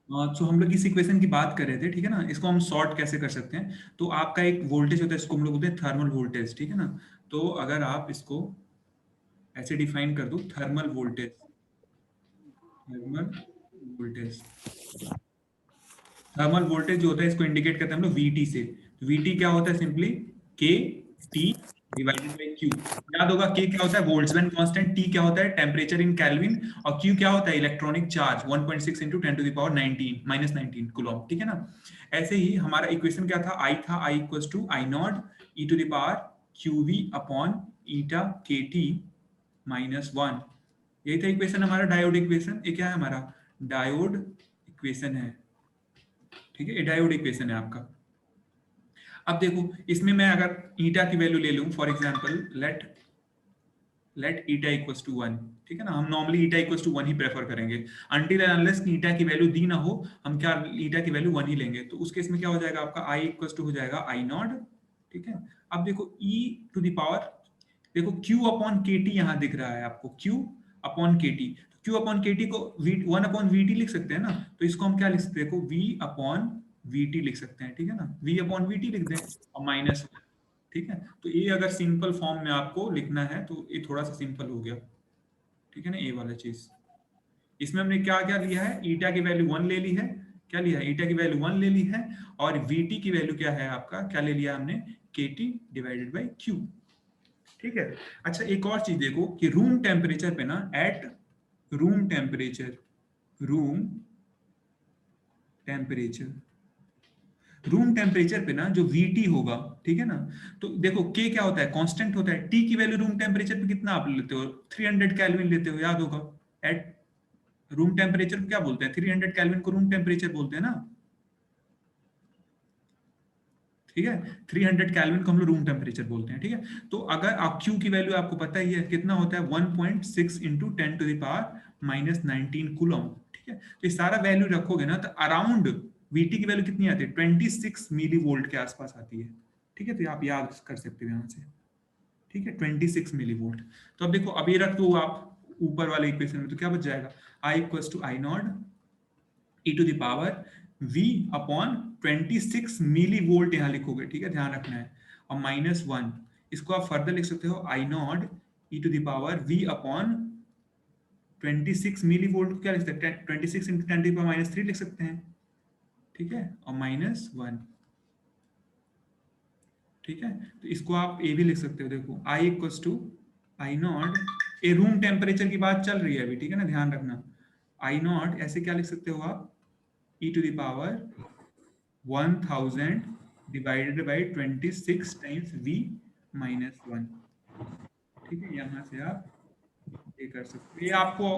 तो हम लोग इस इक्वेशन की बात कर रहे थे, ठीक है ना। इसको हम सॉर्ट कैसे कर सकते हैं, तो आपका एक वोल्टेज होता है, इसको हम लोग बोलते हैं थर्मल वोल्टेज, ठीक है ना। तो अगर आप इसको ऐसे डिफाइन कर दो, thermal voltage, thermal voltage, thermal voltage जो होता है इसको इंडिकेट करते हैं हम लोग वीटी से। तो वीटी क्या होता है, सिंपली के टी डिवाइडेड बाई क्यू। याद होगा के क्या होता है, बोल्ट्जमैन कांस्टेंट, टी क्या होता है, टेम्परेचर इन केल्विन, और क्यू क्या होता है, electronic charge 1.6 into 10 to the power 19 minus 19 coulomb, ठीक है ना। ऐसे ही हमारा इक्वेशन क्या था, आई था, I equals to I naught e to the power q V upon eta k T minus 1। यही था इक्वेशन हमारा, डायोड इक्वेशन। ये क्या है हमारा, डायोड इक्वेशन है, ठीक है। ये डायोड इक्वेशन है आपका। अब देखो इसमें मैं अगर ईटा की वैल्यू ले लूं, for example let let eta equals to 1, ठीक है ना। हम नॉर्मली ईटा इक्वल्स टू 1 ही प्रेफर करेंगे, अनटिल एंड अनलेस ईटा की वैल्यू दी ना हो, हम क्या ईटा की वैल्यू 1 ही लेंगे। तो उस केस में क्या हो जाएगा आपका, आई इक्वल्स टू हो जाएगा आई नॉट, ठीक है। अब देखो ई टू द पावर, देखो Q अपॉन के टी यहाँ दिख रहा है आपको, Q अपॉन के टी। Q अपॉन के टी को वन अपॉन वी टी लिख सकते हैं ना। तो इसको हम क्या लिख सकते हैं, देखो V अपॉन वी टी लिख सकते हैं, ठीक है ना। V अपॉन वी टी लिख दें और माइनस, ठीक है। तो ये अगर सिंपल फॉर्म में आपको लिखना है तो ये थोड़ा सा सिंपल हो गया, ठीक है ना, ये वाला चीज। इसमें हमने क्या क्या लिया है, ईटा की वैल्यू 1 ले ली है, क्या लिया है, ईटा की वैल्यू 1 ले ली है, और वीटी की वैल्यू क्या है आपका, क्या ले लिया हमने, के टी डिवाइडेड बाई क्यू, ठीक है। अच्छा एक और चीज देखो कि रूम टेम्परेचर पे ना, at room temperature, room temperature, room temperature पे ना जो Vt होगा, ठीक है ना। तो देखो K क्या होता है, कांस्टेंट होता है। T की वैल्यू रूम टेम्परेचर पे कितना आप लेते हो, 300 केल्विन लेते हो, याद होगा। एट रूम टेम्परेचर को क्या बोलते हैं, 300 केल्विन को रूम टेम्परेचर बोलते हैं ना, ठीक है। 300 केल्विन को हम लोग रूम टेम्परेचर बोलते हैं, ठीक है। तो अगर आप Q की वैल्यू आपको पता ही है कितना होता है, 1.6 into 10 to the power minus 19 coulomb, ठीक है। तो ये सारा वैल्यू रखोगे ना तो अराउंड Vt की वैल्यू कितनी आती है, 26 मिली वोल्ट के आसपास आती है, ठीक है। तो आप याद कर सकते हो यहाँ से, ठीक है, 26 मिली वोल्ट। तो अब देखो, अब ये रख दो आप ऊपर वाले इक्वेशन में, तो क्या बच जाएगा, I equals to I naught e to the power v upon 26 millivolt यहाँ लिखोगे, ठीक है, ध्यान रखना है, और माइनस 1। इसको आप फर्दर लिख सकते हो, I naught e to the power v upon 26 millivolt को क्या लिख सकते हैं, 26 into 10 to the power minus 3 लिख सकते हैं, ठीक है, और माइनस 1, ठीक है। तो इसको आप ए भी लिख सकते हो, देखो I equals to I naught, a room temperature की बात चल रही है अभी, ठीक है ना, ध्यान रखना। आई नॉट ऐसे क्या लिख सकते हो आप, e to the power 1000 divided by 26 times v minus 1, ठीक है। यहाँ से आप ये कर सकते हो, ये आपको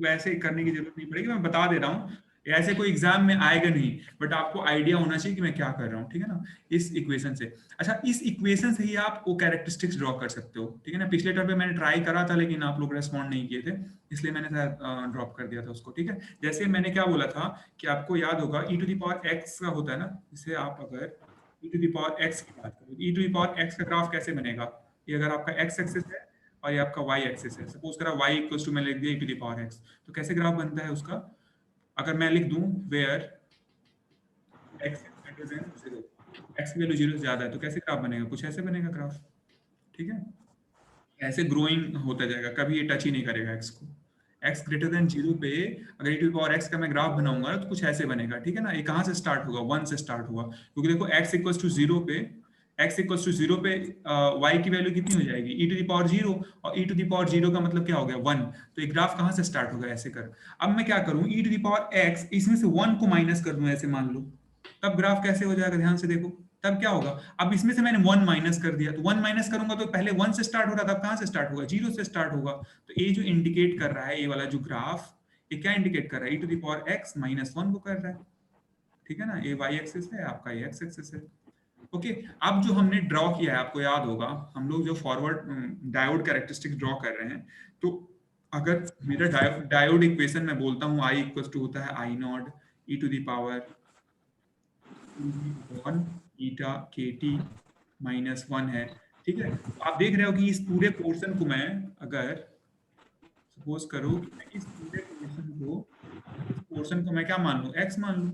वैसे करने की जरूरत नहीं पड़ेगी, मैं बता दे रहा हूँ। ऐसे कोई एग्जाम में आएगा नहीं, बट आपको आइडिया होना चाहिए कि मैं क्या कर रहा हूँ, ठीक है ना, इस इक्वेशन से। अच्छा इस इक्वेशन से ही आप वो कैरेक्टरिस्टिक्स ड्रॉ कर सकते हो, ठीक है ना। पिछले टर्म पे मैंने ट्राई करा था लेकिन आप लोग रेस्पॉन्ड नहीं किए थे, इसलिए मैंने शायद ड्रॉप कर दिया था उसको, ठीक है। जैसे मैंने क्या बोला था कि आपको याद होगा ई टू द पावर एक्स का होता है ना, इसे आप अगर ई टू द पावर एक्स की बात करो, ई टू द पावर एक्स का ग्राफ कैसे बनेगा, ये अगर आपका एक्स एक्सिस है और ये आपका y एक्सिस है, सपोज करा y इक्वल्स टू मैं लिख दिया e to the power x, तो कैसे ग्राफ बनता है उसका, अगर मैं लिख दूं where x is greater than 0, x की वैल्यू 0 से ज्यादा है, तो कैसे ग्राफ बनेगा, कुछ ऐसे बनेगा ग्राफ, ठीक है। ऐसे ग्रोइंग होता जाएगा, कभी ये टच ही नहीं करेगा x को। x ग्रेटर देन 0 पे अगर e to the power x का मैं ग्राफ बनाऊंगा तो कुछ ऐसे बनेगा, ठीक है ना। ये कहाँ से स्टार्ट होगा, 1 से स्टार्ट होगा, क्योंकि देखो x इक्वल्स टू 0 पे, x इक्वल्स टू 0 पे y की वैल्यू कितनी हो जाएगी, e टू द पावर 0, और e टू द पावर 0 का मतलब क्या हो गया, 1। तो ये ग्राफ कहाँ से स्टार्ट होगा, ऐसे कर। अब मैं क्या करूं, e to the power x इसमें से 1 को माइनस कर दूं, ऐसे मान लो, तब ग्राफ कैसे हो जाएगा, ध्यान से देखो। तब क्या होगा, अब इसमें से मैंने 1 माइनस कर दिया, तो 1 माइनस करूंगा तो पहले 1 से स्टार्ट हो रहा था, अब कहां से स्टार्ट होगा, 0 से स्टार्ट होगा। तो ये जो इंडिकेट कर रहा है, ये वाला जो ग्राफ, ये क्या इंडिकेट कर रहा है, e to the power x माइनस 1 को कर रहा है, ठीक है ना। ये y एक्सिस है, आपका ये x एक्सिस है, ओके। अब जो हमने ड्रॉ किया है, आपको याद होगा, हम लोग जो फॉरवर्ड डायोड कैरेक्टरिस्टिक ड्रॉ कर रहे हैं, तो अगर मेरा डायोड इक्वेशन में बोलता हूँ आई इक्वल टू होता है I naught e to the power eta k T minus 1 है, ठीक है। तो आप देख रहे हो कि इस पूरे पोर्शन को मैं अगर सपोज करो कि मैं इस पूरे पोर्शन को, इस प्रोपोर्शन को मैं क्या मान लूं, x मान लूं,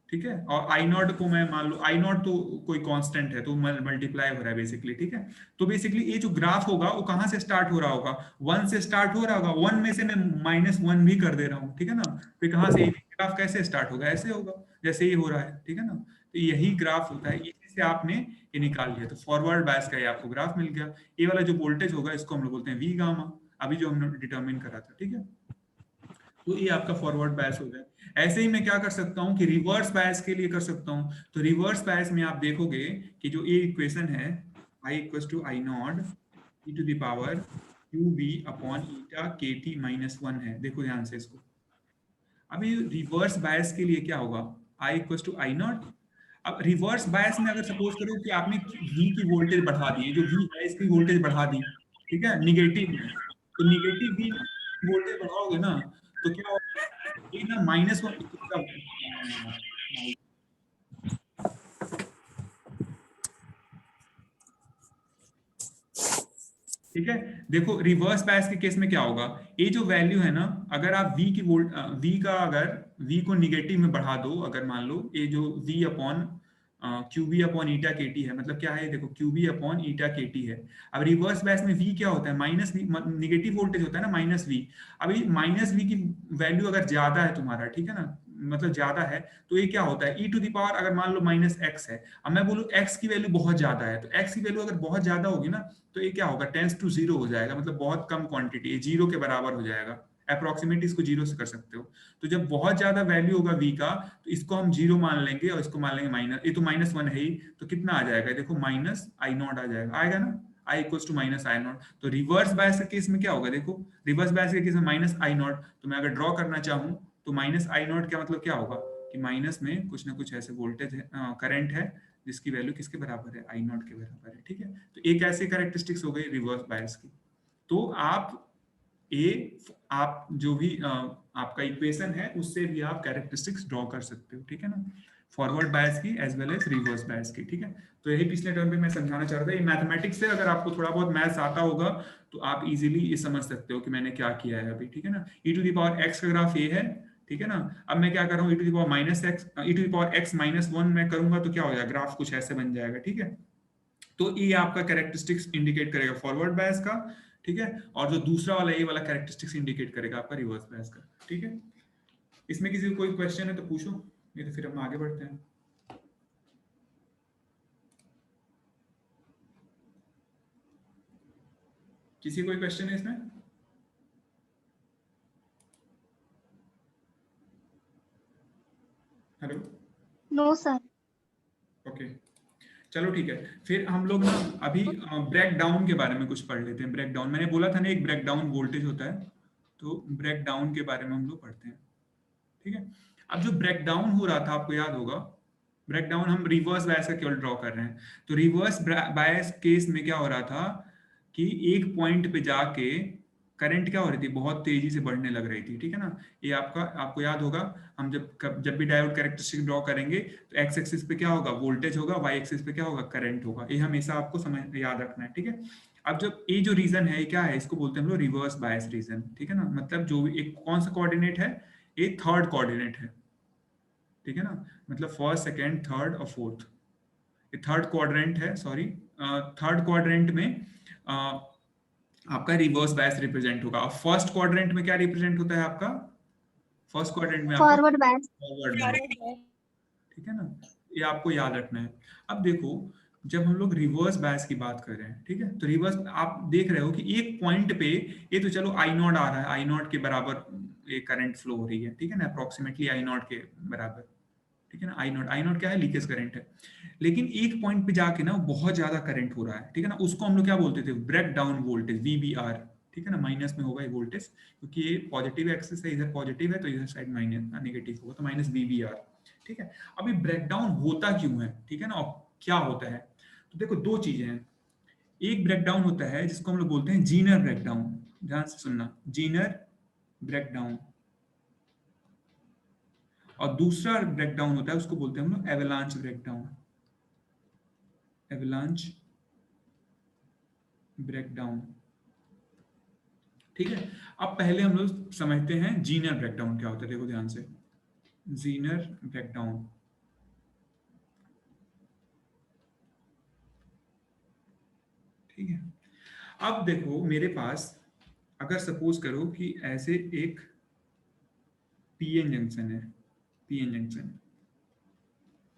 ठीक है। और आई नॉट को मैं मान लूं, आई नॉट तो कोई कांस्टेंट है तो मल्टीप्लाई हो रहा है बेसिकली, ठीक है। तो बेसिकली ये जो ग्राफ होगा वो कहां से स्टार्ट हो रहा होगा, 1 से स्टार्ट हो रहा होगा, 1 में से मैं -1 भी कर दे रहा हूँ, ठीक है ना। फिर कहां से ग्राफ कैसे स्टार्ट होगा, ऐसे होगा जैसे ये हो रहा है, ठीक है ना। तो यही ग्राफ होता है, इसी से आपने ये निकाल लिया, तो फॉरवर्ड बायस का ये आपको ग्राफ मिल गया। ये वाला जो वोल्टेज होगा इसको हम लोग बोलते हैं वी गामा, अभी जो हमने डिटरमिन करा था, ठीक है। तो ये आपका फॉरवर्ड बायस हो गया। ऐसे ही मैं क्या कर सकता हूँ कि रिवर्स बायस के लिए कर सकता हूँ। तो रिवर्स बायस में आप देखोगे कि जो ये इक्वेशन है, I equal to I naught e to the power q B upon eta k T minus 1 है। देखो ध्यान से इसको, अभी रिवर्स बायस के लिए क्या होगा, आई इक्वल टू आई नॉट। अब रिवर्स बायस में अगर सपोज करो कि आपने वी की वोल्टेज बढ़ा दी, जो वी है इसकी वोल्टेज बढ़ा दी, ठीक है, निगेटिव में, तो निगेटिव वी वोल्टेज बढ़ाओगे ना तो क्या होगा, ये ना -1, ठीक है। देखो रिवर्स बायस के केस में क्या होगा, ये जो वैल्यू है ना, अगर आप वी का अगर वी को निगेटिव में बढ़ा दो, अगर मान लो ये जो V upon q B upon eta k T है, मतलब क्या है, देखो Q B upon eta k T है। अब रिवर्स बायस में वी क्या होता है, माइनस वी, निगेटिव वोल्टेज होता है ना, माइनस वी। अभी माइनस वी की वैल्यू अगर ज्यादा है तुम्हारा, ठीक है ना, मतलब ज्यादा है, तो ये क्या होता है, ई टू द पावर अगर मान लो -x है, अब मैं बोलूँ x की वैल्यू बहुत ज्यादा है, तो x की वैल्यू अगर बहुत ज्यादा होगी ना तो ये क्या होगा, टेंस टू जीरो हो जाएगा, मतलब बहुत कम क्वांटिटी है, जीरो के बराबर हो जाएगा। अप्रोक्सीमेट इसको जीरो से कर सकते हो। तो जब बहुत ज्यादा वैल्यू होगा v का, तो इसको हम जीरो मान लेंगे और इसको मान लेंगे माइनस, ये तो -1 है ही, तो कितना आ जाएगा, देखो माइनस आई नॉट आ जाएगा, आएगा ना, I equal to minus I naught. तो रिवर्स बायस के केस में क्या होगा, देखो रिवर्स बायस के केस में माइनस आई नॉट, तो मैं अगर ड्रॉ करना चाहूँ तो माइनस आई नॉट का मतलब क्या होगा कि माइनस में कुछ ना कुछ ऐसे वोल्टेज है, करंट है, जिसकी वैल्यू किसके बराबर है, आई नॉट के बराबर है, ठीक है। तो एक ऐसी कैरेक्टरिस्टिक्स हो गई रिवर्स बायस की। तो ए आप जो भी आपका इक्वेशन है उससे भी आप कैरेक्टरिस्टिक्स ड्रॉ कर सकते हो, ठीक है ना, फॉरवर्ड बायस की as well as reverse bias की, ठीक है। तो यही पिछले टर्म पे मैं समझाना चाह रहा था। ये मैथमेटिक्स से अगर आपको थोड़ा बहुत मैथ्स आता होगा तो आप इजीली ये समझ सकते हो कि मैंने क्या किया है अभी, ठीक है ना। ई टू द पावर एक्स का ग्राफ ये है, ठीक है ना। अब मैं क्या कर रहा हूँ, e to the power minus x, e to the power x -1 मैं करूंगा तो क्या हो जाएगा, ग्राफ कुछ ऐसे बन जाएगा, ठीक है। तो ये आपका कैरेक्टरिस्टिक्स इंडिकेट करेगा फॉरवर्ड बायस का, ठीक है। और जो दूसरा वाला ये वाला कैरेक्टरिस्टिक्स इंडिकेट करेगा आपका रिवर्स बायस का, ठीक है। इसमें किसी को कोई क्वेश्चन है तो पूछो, नहीं तो फिर हम आगे बढ़ते हैं। किसी कोई क्वेश्चन है इसमें? हेलो। No sir. ओके, चलो ठीक है। फिर हम लोग ना अभी ब्रेक डाउन के बारे में कुछ पढ़ लेते हैं। ब्रेक डाउन मैंने बोला था ना, एक ब्रेक डाउन वोल्टेज होता है, तो ब्रेक डाउन के बारे में हम लोग पढ़ते हैं, ठीक है। अब जो ब्रेक डाउन हो रहा था आपको याद होगा, ब्रेक डाउन हम रिवर्स बायस का केवल ड्रॉ कर रहे हैं। तो रिवर्स बायस केस में क्या हो रहा था कि एक पॉइंट पे जाके करंट क्या हो रही थी, बहुत तेजी से बढ़ने लग रही थी, ठीक है ना। ये आपको याद होगा, हम जब भी डायोड कैरेक्टरिस्टिक ड्रॉ करेंगे तो एक्स एक्सिस पे क्या होगा, वोल्टेज होगा, वाई एक्सिस पे क्या होगा, करंट होगा। ये हमेशा आपको समझ याद रखना है, ठीक है। अब जब ये जो रीजन है ये क्या है, इसको बोलते हैं हम लोग रिवर्स बायस रीजन, ठीक है ना। मतलब जो भी एक कौन सा कोऑर्डिनेट है, ये थर्ड कोऑर्डिनेट है, ठीक है ना। मतलब फर्स्ट सेकेंड थर्ड और फोर्थ, ये थर्ड क्वाड्रेंट है, सॉरी, थर्ड क्वाड्रेंट में आपका रिवर्स बायस रिप्रेजेंट होगा। अब फर्स्ट क्वाड्रेंट में क्या रिप्रेजेंट होता है आपका, फर्स्ट क्वाड्रेंट में आपका फॉरवर्ड बैच। फॉरवर्ड बायस, ठीक है ना। ये आपको याद रखना है। अब देखो, जब हम लोग रिवर्स बायस की बात कर रहे हैं, ठीक है, तो रिवर्स आप देख रहे हो कि एक पॉइंट पे ये तो चलो आई नॉट आ रहा है, आई नॉट के बराबर ये करंट फ्लो हो रही है, ठीक है ना, अप्रोक्सीमेटली आई नॉट के बराबर, ठीक है ना। आई नॉट क्या है, लीकेज करंट है। लेकिन एक पॉइंट पे जाके ना बहुत ज्यादा करंट हो रहा है, ठीक है ना, उसको हम लोग क्या बोलते थे, ब्रेक डाउन वोल्टेज, वीबीआर, ठीक है ना। माइनस में होगा ये वोल्टेज, क्योंकि ये पॉजिटिव एक्सिस है, इधर पॉजिटिव है तो इधर साइड माइनस नेगेटिव होगा, तो माइनस वीबीआर, ठीक है। अब ये ब्रेक डाउन होता क्यों है, ठीक है ना, और क्या होता है। तो देखो दो चीजें हैं, एक ब्रेक डाउन होता है जिसको हम लोग बोलते हैं जीनर ब्रेक डाउन, ध्यान से सुनना, जीनर ब्रेक डाउन। और दूसरा ब्रेक डाउन होता है उसको बोलते हैं हम लोग avalanche break down, avalanche break down. ठीक है। अब पहले हम लोग समझते हैं जीनर ब्रेकडाउन क्या होता है। देखो ध्यान से, जीनर ब्रेकडाउन, ठीक है। अब देखो मेरे पास, अगर सपोज करो कि ऐसे एक पीएन जंक्शन है, पीएन जंक्शन,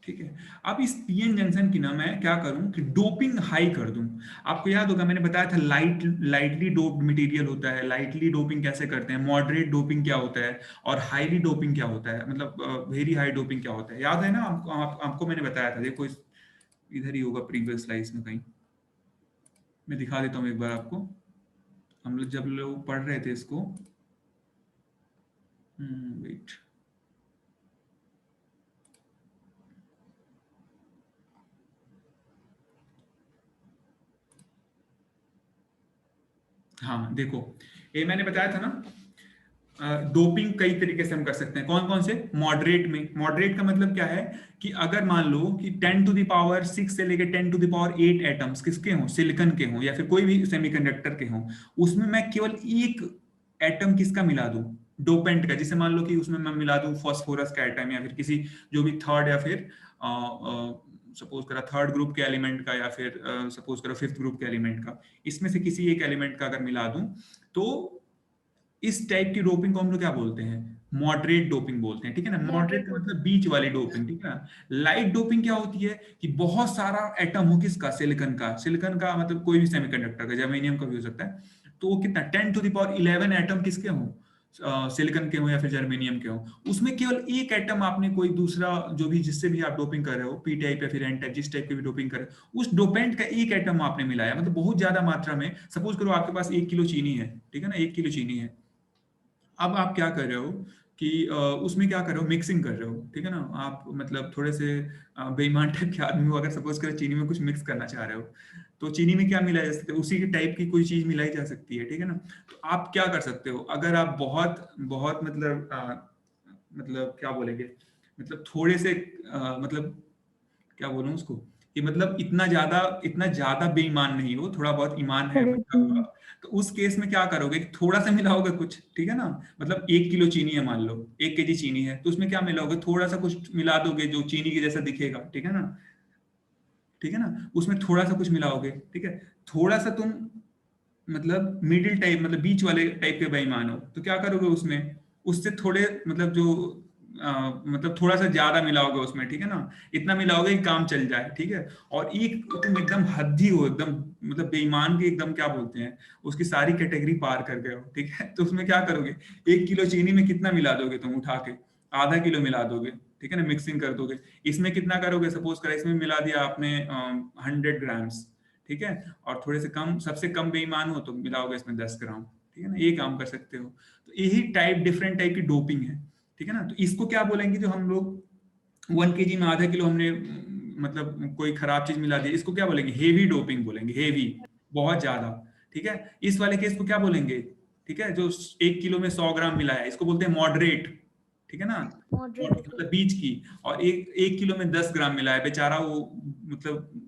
ठीक है। अब इस पीएन जंक्शन की ना मैं क्या करूं कि डोपिंग हाई कर दूं। आपको याद होगा मैंने बताया था लाइटली डोप्ड मटेरियल होता है। लाइटली डोपिंग कैसे करते हैं, मॉडरेट डोपिंग क्या होता है, और हाईली डोपिंग क्या होता है, मतलब वेरी हाई डोपिंग क्या होता है। याद है ना आपको मैंने बताया था। देखो इधर ही होगा प्रीवियस स्लाइड्स में कहीं, मैं दिखा देता हूँ एक बार आपको। हम लोग जब लोग पढ़ रहे थे इसको, वेट, हाँ देखो, ये मैंने बताया था ना, डोपिंग कई तरीके से हम कर सकते हैं। कौन कौन से, मॉडरेट में। मॉडरेट का मतलब क्या है कि अगर मान लो कि 10⁶ से लेकर 10⁸ एटम्स किसके हों, सिलिकॉन के हों या फिर कोई भी सेमीकंडक्टर के हों, उसमें मैं केवल एक एटम किसका मिला दूं, डोपेंट का। जिसे मान लो कि उसमें मैं मिला दूं फॉस्फोरस का एटम, या फिर किसी जो भी थर्ड, या फिर सपोज करा थर्ड ग्रुप के एलिमेंट का, या फिर सपोज करो फिफ्थ ग्रुप के एलिमेंट का, इसमें से किसी एक एलिमेंट का अगर मिला दूं, तो इस टाइप की डोपिंग को हम लोग क्या बोलते हैं, मॉडरेट डोपिंग बोलते हैं। ठीक है ना, मॉडरेट का मतलब बीच वाली डोपिंग। ठीक है ना। लाइट डोपिंग क्या होती है कि बहुत सारा एटम हो किसका, सिलिकॉन का। सिलिकॉन का मतलब कोई भी सेमीकंडक्टर का, जर्मेनियम का भी हो सकता है। तो वो कितना, 10⁻11 एटम किसके हों, सिलिकॉन के हों या फिर जर्मेनियम के हों, उसमें केवल एक एटम आपने कोई दूसरा, जो भी जिससे भी आप डोपिंग कर रहे हो, पी टाइप या फिर एन टाइप, जिस टाइप की भी डोपिंग कर रहे हो, उस डोपेंट का एक एटम आपने मिलाया, मतलब बहुत ज्यादा मात्रा में। सपोज करो आपके पास 1 किलो चीनी है, ठीक है ना, 1 किलो चीनी है। अब आप क्या कर रहे हो कि उसमें क्या कर रहे हो, मिक्सिंग कर रहे हो। ठीक है ना, आप मतलब थोड़े से बेईमान टाइप के आदमी हो, अगर सपोज करें चीनी में कुछ मिक्स करना चाह रहे हो, तो चीनी में क्या मिलाया जा सकता है, उसी के टाइप की कोई चीज मिलाई जा सकती है। ठीक है ना। तो आप क्या कर सकते हो, अगर आप बहुत बहुत मतलब क्या बोलेंगे, मतलब थोड़े से मतलब क्या बोलूं उसको, कि मतलब इतना ज्यादा बेईमान नहीं हो, थोड़ा बहुत ईमान है बचा हुआ, तो उस केस में क्या करोगे, थोड़ा सा मिलाओगे कुछ। ठीक है ना, मतलब 1 किलो चीनी है, मान लो 1 केजी चीनी है, तो उसमें क्या मिलाओगे, थोड़ा सा कुछ मिला दोगे जो चीनी के जैसा दिखेगा। ठीक है ना, ठीक है ना, उसमें थोड़ा सा कुछ मिलाओगे। ठीक है, थोड़ा सा तुम मतलब मिडिल टाइप, मतलब बीच वाले टाइप के बेईमान हो, तो क्या करोगे उसमें, उससे थोड़े मतलब जो मतलब थोड़ा सा ज्यादा मिलाओगे उसमें। ठीक है ना, इतना मिलाओगे कि काम चल जाए। ठीक है। और एक तुम एकदम हद्दी हो, एकदम मतलब बेईमान के एकदम क्या बोलते हैं, उसकी सारी कैटेगरी पार कर गए हो। ठीक है, तो उसमें क्या करोगे, 1 किलो चीनी में कितना मिला दोगे तुम उठा के, ½ किलो मिला दोगे। ठीक है ना, मिक्सिंग कर दोगे। इसमें कितना करोगे, सपोज करें इसमें मिला दिया आपने 100 ग्राम्स। ठीक है, और थोड़े से कम, सबसे कम बेईमान हो तो मिलाओगे इसमें 10 ग्राम। ठीक है ना, ये काम कर सकते हो। तो यही टाइप, डिफरेंट टाइप की डोपिंग है। ठीक है ना, तो इसको क्या बोलेंगे, जो हम लोग 1 केजी में ½ किलो हमने मतलब कोई खराब चीज मिला दी, इसको क्या बोलेंगे, हेवी डोपिंग बोलेंगे, हेवी, बहुत ज्यादा। ठीक है, इस वाले केस को क्या बोलेंगे, ठीक है, जो 1 किलो में 100 ग्राम मिला है, इसको बोलते हैं मॉडरेट। ठीक है ना, मॉडरेट डोपिंग। मतलब बीच की। और एक 1 किलो में 10 ग्राम मिला है, बेचारा वो मतलब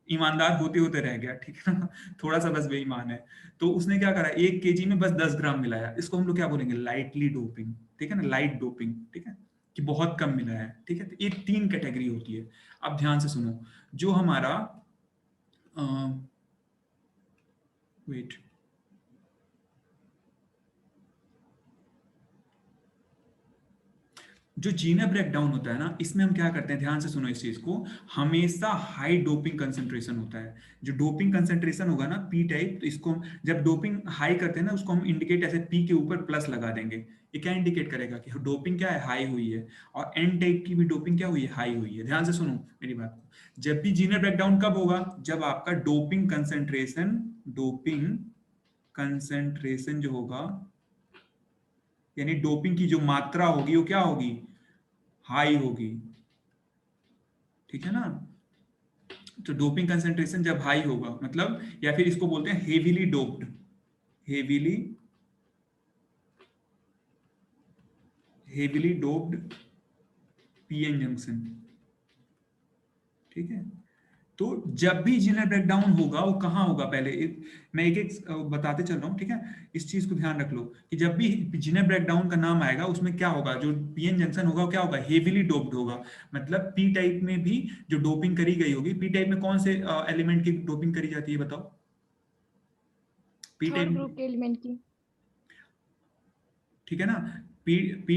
ईमानदार होते होते रह गया। ठीक है ना, थोड़ा सा बस बेईमान है, तो उसने क्या करा, 1 केजी में बस 10 ग्राम मिलाया, इसको हम लोग क्या बोलेंगे, लाइटली डोपिंग। ठीक है ना, लाइट डोपिंग। ठीक है, कि बहुत कम मिला है। ठीक है, तो ये 3 कैटेगरी होती है। अब ध्यान से सुनो, जो हमारा वेट, जो जीनर ब्रेकडाउन होता है ना, इसमें हम क्या करते हैं, ध्यान से सुनो इस चीज को, हमेशा हाई डोपिंग कंसंट्रेशन होता है। जो डोपिंग कंसंट्रेशन होगा ना, पी टाइप, तो इसको जब डोपिंग हाई करते हैं ना, उसको हम इंडिकेट ऐसे पी के ऊपर प्लस लगा देंगे। ये क्या इंडिकेट करेगा कि डोपिंग क्या है, हाई हुई है। और एन टाइप की भी डोपिंग क्या हुई है, हाई हुई है। ध्यान से सुनो मेरी बात को, जब भी जीनर ब्रेकडाउन कब होगा, जब आपका डोपिंग कंसेंट्रेशन जो होगा, यानी डोपिंग की जो मात्रा होगी वो क्या होगी, हाई होगी। ठीक है ना, तो डोपिंग कंसेंट्रेशन जब हाई होगा, मतलब, या फिर इसको बोलते हैं heavily doped, heavily heavily doped PN junction. ठीक है, तो जब भी जीनर ब्रेकडाउन होगा वो कहाँ होगा, पहले मैं एक एक बताते चल रहा हूँ, ठीक है। इस चीज को ध्यान रख लो कि जब भी जीनर ब्रेकडाउन का नाम आएगा उसमें क्या होगा, जो पीएन जंक्शन होगा वो क्या होगा, हेवीली डोप्ड होगा। मतलब पी टाइप में भी जो डोपिंग करी गई होगी, पी टाइप में कौन से एलिमेंट की डोपिंग करी जाती है बताओ, पी थर्ड टाइप, ग्रुप के एलिमेंट की। ठीक है ना। पी पी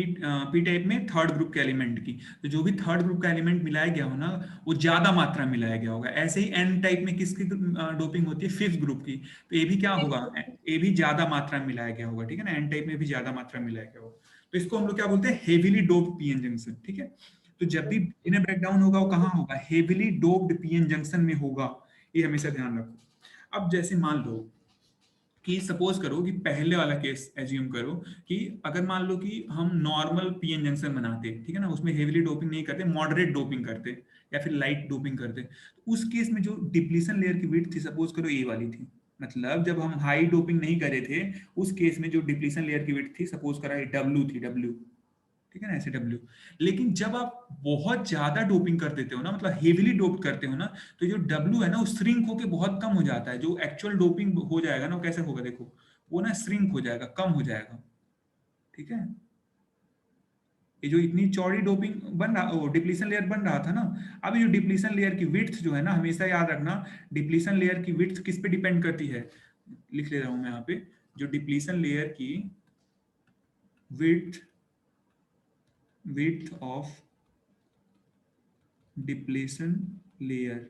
पी टाइप में थर्ड ग्रुप के एलिमेंट की, तो जो भी थर्ड ग्रुप का एलिमेंट मिलाया गया हो ना वो ज्यादा मात्रा में मिलाया गया होगा। ऐसे ही एन टाइप में किसकी डोपिंग होती है, फिफ्थ ग्रुप की, तो ये भी क्या होगा, ये भी ज्यादा मात्रा में मिलाया गया होगा, ठीक है ना। एन टाइप में भी ज्यादा मात्रा में मिलाया गया होगा, तो इसको हम लोग क्या बोलते हैं, हेवीली डोप्ड पीएन जंक्शन, ठीक है। तो जब भी इनर ब्रेकडाउन होगा वो कहाँ होगा, हेवीली डोप्ड पीएन जंक्शन में होगा, ये हमेशा ध्यान रखो। अब जैसे मान लो कि सपोज करो कि पहले वाला केस एज्यूम करो कि अगर मान लो कि हम नॉर्मल पीएन जंक्शन बनाते, ठीक है ना, उसमें हेवीली डोपिंग नहीं करते, मॉडरेट डोपिंग करते या फिर लाइट डोपिंग करते, तो उस केस में जो डिप्लीशन लेयर की विड्थ थी सपोज करो ए वाली थी। मतलब जब हम हाई डोपिंग नहीं करे थे उस केस में जो डिप्लीशन लेयर की विड्थ थी सपोज करा डब्ल्यू थी, डब्ल्यू, ठीक है ना, ऐसे डब्ल्यू। लेकिन जब आप बहुत ज्यादा डोपिंग कर देते हो ना, मतलब हेवीली डोप करते हो ना, तो जो डब्ल्यू है ना वो श्रिंक होके बहुत कम हो जाता है। जो एक्चुअल डोपिंग हो जाएगा ना वो कैसे होगा देखो, वो ना श्रिंक हो जाएगा, कम हो जाएगा, ठीक है। ये जो इतनी चौड़ी डोपिंग बन रहा, वो डिप्लीशन लेयर बन रहा था ना, अब ये जो डिप्लीशन लेयर की विड्थ जो है ना, हमेशा याद रखना, डिप्लीशन लेयर की विड्थ किस पे डिपेंड करती है, लिख ले रहा हूं मैं यहाँ पे, जो डिप्लीशन लेयर की width, width of depletion layer,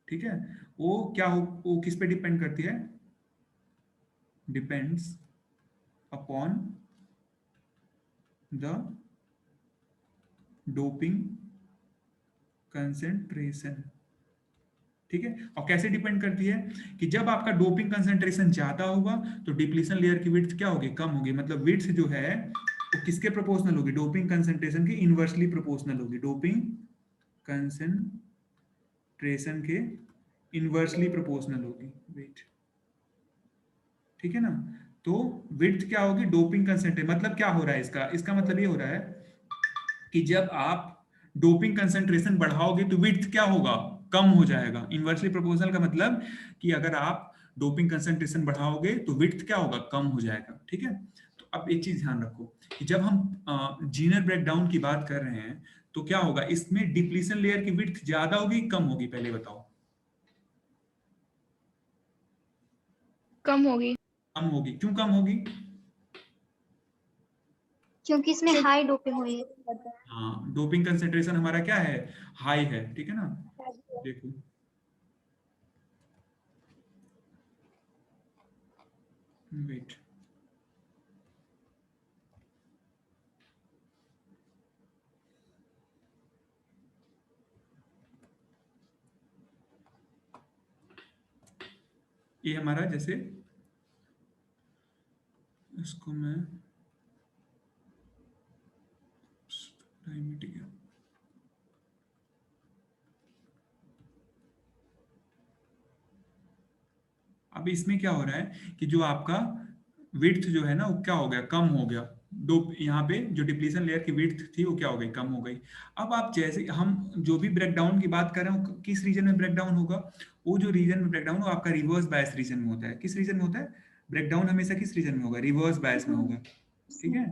ठीक है, वो क्या हो, वो किस पे डिपेंड करती है, depends upon the doping concentration, ठीक है। और कैसे डिपेंड करती है कि जब आपका डोपिंग कंसेंट्रेशन ज्यादा होगा तो डिप्लीशन लेयर की विड्थ क्या होगी, कम होगी। मतलब विड्थ जो है वो किसके प्रोपोर्शनल होगी, डोपिंग कंसेंट्रेशन के इनवर्सली प्रोपोर्शनल होगी, डोपिंग कंसेंट्रेशन के इनवर्सली प्रोपोर्शनल होगी वेट, ठीक है ना। तो विड्थ क्या होगी, डोपिंग कंसेंट्रेशन, मतलब क्या हो रहा है इसका, इसका मतलब ये हो रहा है कि जब आप डोपिंग कंसेंट्रेशन बढ़ाओगे तो विड्थ क्या होगा, कम हो जाएगा। इनवर्सली प्रोपोर्शनल का मतलब कि अगर आप डोपिंग कंसेंट्रेशन बढ़ाओगे तो विड्थ क्या होगा, कम हो जाएगा, ठीक है। तो अब एक चीज ध्यान रखो कि जब हम जीनर ब्रेकडाउन की बात कर रहे हैं तो क्या होगा, इसमें डिप्लीशन लेयर की विड्थ ज्यादा होगी कम होगी, पहले बताओ। कम होगी। कम होगी, क्यों कम होगी, क्योंकि इसमें हाई डोपिंग हुई है। हाँ डोपिंग कंसेंट्रेशन हमारा क्या है, हाई है, ठीक है ना। देखो वेट, ये हमारा जैसे, इसको मैं मिट गया। अब इसमें क्या हो रहा है कि जो आपका विड्थ जो है ना वो क्या हो गया, कम हो गया। दो यहाँ पे जो डिप्लीशन लेयर की विड्थ थी वो क्या हो गई, कम हो गई। अब आप जैसे हम जो भी ब्रेकडाउन की बात कर रहे हो किस रीजन में ब्रेकडाउन होगा, वो जो रीजन में ब्रेकडाउन हो आपका रिवर्स बायस रीजन में होता है। किस रीजन में होता है ब्रेकडाउन, हमेशा किस रीजन में होगा, रिवर्स बायस में होगा, ठीक है,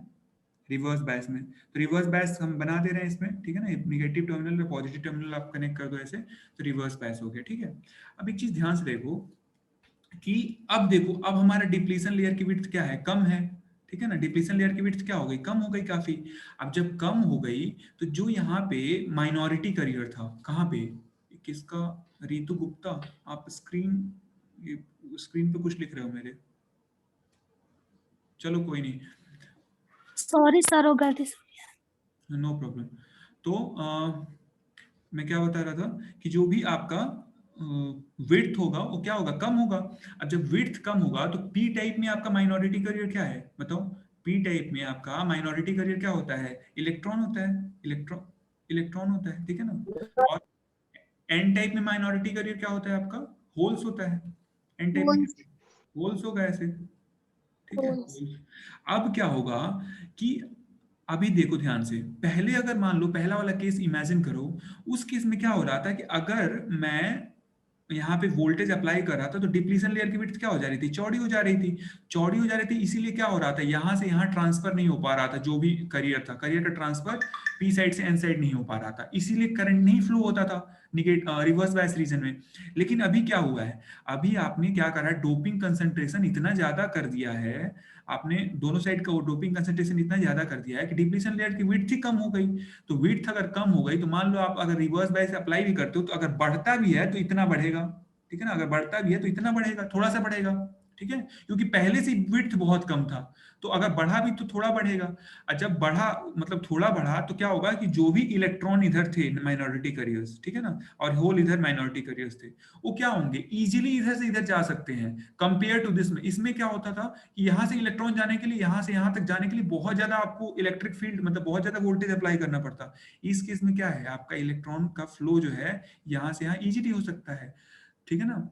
रिवर्स बायस में। तो रिवर्स बायस हम बना दे रहे हैं इसमें, ठीक है ना, निगेटिव टर्मिनल में पॉजिटिव टर्मिनल आप कनेक्ट कर दो ऐसे, तो रिवर्स बायस हो गया, ठीक है। अब एक चीज ध्यान से देखो कि अब देखो, अब हमारा डिप्लीशन लेयर की विड्थ क्या है, कम है, ठीक है ना। डिप्लीशन लेयर की विड्थ क्या हो गई, कम हो गई काफी। अब जब कम हो गई तो जो यहाँ पे माइनॉरिटी करियर था, कहाँ पे, किसका, रितु गुप्ता, आप स्क्रीन पे कुछ लिख रहे हो मेरे, चलो कोई नहीं, सॉरी सर, वो गलती से। No problem. तो मैं क्या बता रहा था कि जो भी आपका विड्थ होगा वो क्या होगा, कम होगा। अब जब विड्थ कम होगा तो पी टाइप में आपका माइनॉरिटी करियर क्या है बताओ, पी टाइप में आपका माइनॉरिटी करियर क्या होता है, इलेक्ट्रॉन होता है, इलेक्ट्रॉन, इलेक्ट्रॉन होता है, ठीक है ना। और एन टाइप में माइनॉरिटी करियर क्या होता है आपका, होल्स होता है। एन टाइप में होल्स होगा ऐसे, ठीक है, होल्स। अब क्या होगा कि अभी देखो ध्यान से, पहले अगर मान लो पहला वाला केस इमेजिन करो, उस केस में क्या हो रहा था कि अगर मैं यहाँ पे वोल्टेज अप्लाई कर रहा था तो डिप्लीशन लेयर की विड्थ क्या हो जा रही थी, चौड़ी हो जा रही थी। चौड़ी हो जा रही थी, इसीलिए क्या हो रहा था, यहाँ से यहाँ ट्रांसफर नहीं हो पा रहा था, जो भी करियर था, करियर का ट्रांसफर पी साइड से एन साइड नहीं हो पा रहा था, इसीलिए करंट नहीं फ्लो होता था रिवर्स बायस रीजन में। लेकिन अभी क्या हुआ है, अभी आपने क्या करा है, डोपिंग कंसंट्रेशन इतना ज्यादा कर दिया है, आपने दोनों साइड का डोपिंग कंसंट्रेशन इतना ज्यादा कर दिया है कि डिप्लीशन लेयर की विड्थ ही कम हो गई। तो विड्थ अगर कम हो गई तो मान लो आप अगर रिवर्स बायस अप्लाई भी करते हो तो अगर बढ़ता भी है तो इतना बढ़ेगा, ठीक है ना, अगर बढ़ता भी है तो इतना बढ़ेगा, थोड़ा सा बढ़ेगा, ठीक है, क्योंकि पहले से विड्थ बहुत कम था, तो अगर बढ़ा भी तो थोड़ा बढ़ेगा। और जब बढ़ा मतलब थोड़ा बढ़ा तो क्या होगा कि जो भी इलेक्ट्रॉन इधर थे माइनॉरिटी करियर्स, ठीक है ना, और होल इधर माइनॉरिटी करियर्स थे, वो क्या होंगे, इजीली इधर से इधर जा सकते हैं कंपेयर टू दिस में। इसमें क्या होता था कि यहाँ से इलेक्ट्रॉन जाने के लिए, यहाँ से यहाँ तक जाने के लिए बहुत ज्यादा आपको इलेक्ट्रिक फील्ड मतलब बहुत ज्यादा वोल्टेज अप्लाई करना पड़ता। इस केस में क्या है, आपका इलेक्ट्रॉन का फ्लो जो है यहाँ से यहाँ इजीली हो सकता है, ठीक है ना।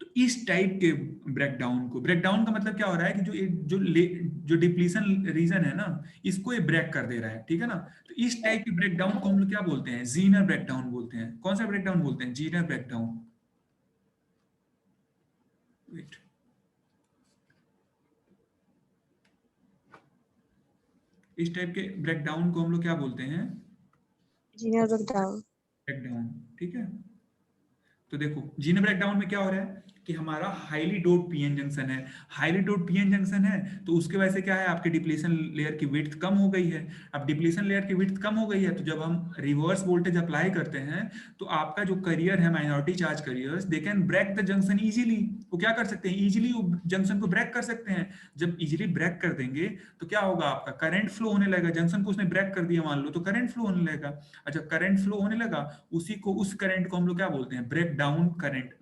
तो इस टाइप के ब्रेकडाउन का मतलब क्या हो रहा है कि जो डिप्लीशन रीजन है ना, इसको ये ब्रेक कर दे रहा है, ठीक है ना। तो इस टाइप के ब्रेकडाउन को हम लोग क्या बोलते हैं, जीनर ब्रेकडाउन बोलते हैं। कौन सा ब्रेकडाउन बोलते हैं, जीनर ब्रेकडाउन। वेट, इस टाइप के ब्रेकडाउन को हम लोग क्या बोलते हैं, जीनर ब्रेकडाउन। ब्रेकडाउन, ठीक है। तो देखो जीनर ब्रेकडाउन में क्या हो रहा है कि हमारा हाईली डोप्ड पीएन जंक्शन है, हाईली डोप्ड पीएन जंक्शन है, तो उसके वजह से क्या है, आपके डिप्लीशन लेयर की विड्थ कम हो गई है। अब डिप्लीशन लेयर की विड्थ कम हो गई है तो जब हम रिवर्स वोल्टेज अप्लाई करते हैं तो आपका जो करियर है, minority charge carriers, they can break the junction easily. वो क्या कर सकते हैं, इजीली जंक्शन को ब्रेक कर सकते हैं। जब इजीली ब्रेक कर देंगे तो क्या होगा, आपका करंट फ्लो होने लगेगा, जंक्शन को उसने ब्रेक कर दिया मान लो तो करंट फ्लो होने लगेगा। अच्छा, करंट फ्लो होने लगा, उस करंट को हम लोग क्या बोलते हैं, ब्रेक डाउन करंट।